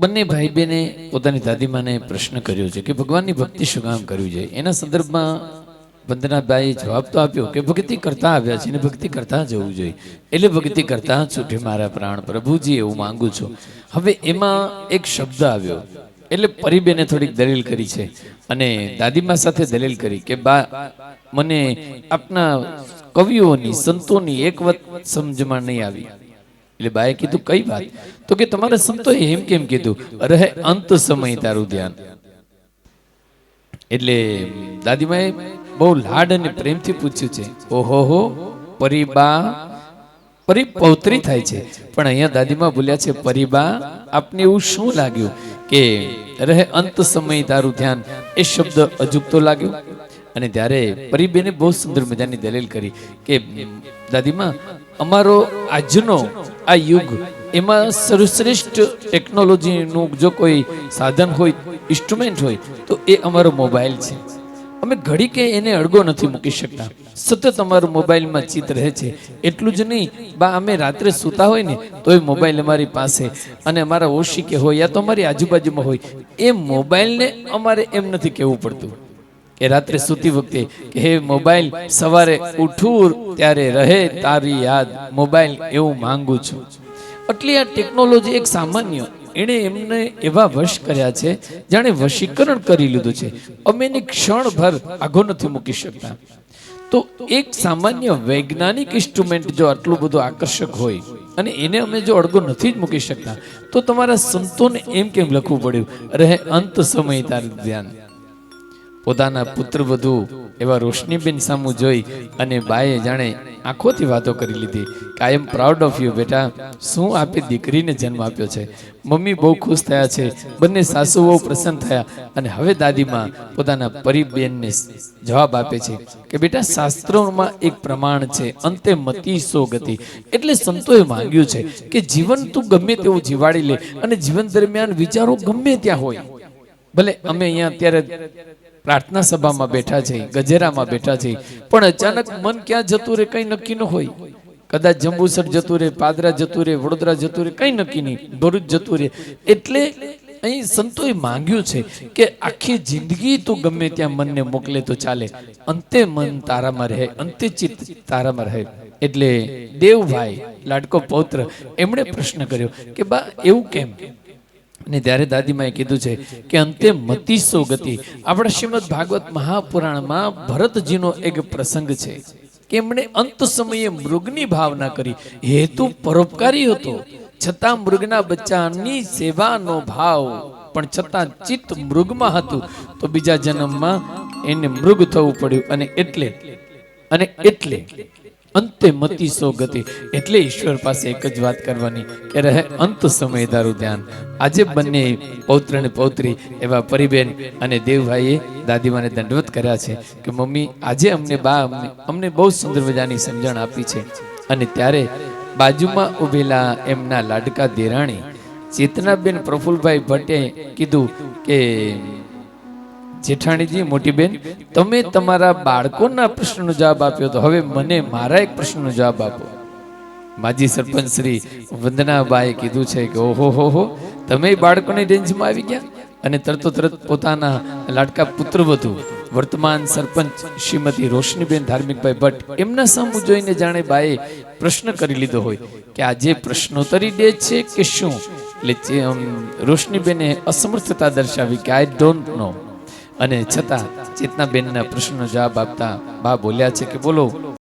બંને ભાઈ બહેને પોતાની દાદીમાને પ્રશ્ન કર્યો છે કે ભગવાનની ભક્તિ શું કામ કરવી જોઈએ. એના સંદર્ભમાં વંદનાબાઈએ જવાબ તો આપ્યો કે ભક્તિ કરતા આવ્યા છે ને ભક્તિ કરતા જવું જોઈએ. એટલે ભક્તિ કરતા છૂટે મારા પ્રાણ પ્રભુજી એવું માંગુ છું. હવે એમાં એક શબ્દ આવ્યો એટલે પરીબેને થોડીક દલીલ કરી છે અને દાદીમા સાથે દલીલ કરી કે બા મને આપના કવિઓની સંતોની એક વાત સમજમાં નહીં આવી. એટલે બાએ કીધું કઈ વાત? તો કે તમારા સંતોએ એમ કેમ કીધું રહે અંત સમય તારું ધ્યાન. એટલે દાદીમાએ બહુ લાડ અને પ્રેમથી પૂછ્યું છે. ઓહો પરીબા પરિપૌત્રી થાય છે પણ અહીંયા દાદીમા બોલ્યા છે પરીબા આપને એવું શું લાગ્યું કે રહે અંત સમય તારું ધ્યાન એ શબ્દ અજુકતો લાગ્યો. અને ત્યારે પરીબેને બહુ સુંદર મજાની દલીલ કરી કે દાદીમા અમારો આજનો આ યુગ એમાં સર્વશ્રેષ્ઠ ટેકનોલોજીનું જો કોઈ સાધન હોય ઇન્સ્ટ્રુમેન્ટ હોય તો એ અમારો મોબાઈલ છે. અમે ઘડી કે એને અડગો નથી મૂકી શકતા. સતત અમારું મોબાઈલમાં ચિત રહે છે. એટલું જ નહીં બા અમે રાત્રે સૂતા હોય ને તો એ મોબાઈલ અમારી પાસે અને અમારા ઓશિકે હોય યા તો અમારી આજુબાજુમાં હોય એ મોબાઈલને અમારે એમ નથી કહેવું પડતું કે રાત્રે સૂતી વખતે કે હે મોબાઈલ સવારે ઉઠું ત્યારે રહે તારી યાદ મોબાઈલ એવું માંગુ છું. એટલે આ ટેકનોલોજી એક સામાન્ય એણે એમને એવા વશ કર્યા છે જાણે વશીકરણ કરી લીધું છે. અમે એની ક્ષણભર આઘો નથી મૂકી શકતા. તો એક સામાન્ય વૈજ્ઞાનિક ઇન્સ્ટ્રુમેન્ટ જો આટલું બધું આકર્ષક હોય અને એને અમે જો અડગો નથી જ મૂકી શકતા તો તમારા સંતોને એમ કેમ લખવું પડ્યું રહે અંત સમય તારું ધ્યાન. પોતાના પુત્ર વધુ એવા રોશનીબેન સામું જોઈ અને બાએ જાણે આંખોથી વાતો કરી લીધી કે આઈ એમ પ્રાઉડ ઓફ યુ બેટા, શું આપે દીકરીને જન્મ આપ્યો છે. મમ્મી બહુ ખુશ થયા છે, બંને સાસુ બહુ પ્રસન્ન થયા. અને હવે દાદીમાં પોતાના પરીબેનને જવાબ આપે છે કે બેટા શાસ્ત્રોમાં એક પ્રમાણ છે અંતે મતિ સો ગતિ. એટલે સંતોએ માંગ્યું છે કે જીવન તું ગમે તેવું જીવાડી લે અને જીવન દરમિયાન વિચારો ગમે ત્યાં હોય. ભલે અમે અહીંયા અત્યારે પ્રાર્થના સભામાં બેઠા છે, ગજેરામાં બેઠા છે, પણ અચાનક મન ક્યાં જતું રહે કઈ નક્કી ન હોય. કદાચ જંબુસર જતું રહે, પાદરા જતું રહે, વડોદરા જતું રહે, કઈ નક્કી નહીં, ભરૂચ જતું રહે. એટલે અહીં સંતોએ માંગ્યું છે કે આખી જિંદગી તું ગમે ત્યાં મનને મોકલે તો ચાલે, અંતે મન તારામાં રહે, અંતે ચિત્ત તારામાં રહે. એટલે દેવભાઈ લાડકો પૌત્ર એમણે પ્રશ્ન કર્યો કે બા એવું કેમ? અને ત્યારે દાદીમાએ કીધું છે કે અંતે મતિ સો ગતિ. આપણા શ્રીમદ ભાગવત મહાપુરાણમાં ભરતજીનો એક પ્રસંગ છે કે એમણે અંત સમયે મૃગની ભાવના કરી. હેતુ પરોપકારી હતો છતાં મૃગના બચ્ચાની સેવાનો ભાવ પણ છતાં ચિત્ત મૃગમાં હતું તો બીજા જન્મમાં એને મૃગ થવું પડ્યું. અને એટલે અંતે મતિ સો ગતિ. એટલે ઈશ્વર પાસે એક જ વાત કરવાની કે રહે અંત સમય તારું ધ્યાન. આજે બંને પૌત્ર અને પૌત્રી એવા પરીબેન અને દેવભાઈએ દાદીમાને દંડવત કર્યા છે કે મમ્મી આજે અમને બહુ સુંદર મજાની સમજણ આપી છે. અને ત્યારે બાજુમાં ઉભેલા એમના લાડકા દેરાણી ચેતનાબેન પ્રફુલભાઈ ભટ્ટે કીધું કે જેઠાણીજી મોટી બેન તમે તમારા બાળકોના પ્રશ્નનો જવાબ આપ્યો તો હવે મને મારા એક પ્રશ્નનો જવાબ આપો. માજી સરપંચ શ્રી વંદનાબાએ કીધું છે કે ઓહો હો તમે બાળકોની રેન્જમાં આવી ગયા. અને તરત પોતાના લાડકા પુત્રવધુ વર્તમાન સરપંચ શ્રીમતી રોશનીબેન ધાર્મિકભાઈ ભટ્ટ એમના સામુ જોઈને જાણે બાએ પ્રશ્ન કરી લીધો હોય કે આજે પ્રશ્નોત્તરી દે છે કે શું. એટલે રોશનીબેને અસમર્થતા દર્શાવી કે આઈ ડોન્ટ નો. અને છતાં ચેતનાબેનના પ્રશ્નનો જવાબ આપતા બા બોલ્યા છે કે બોલો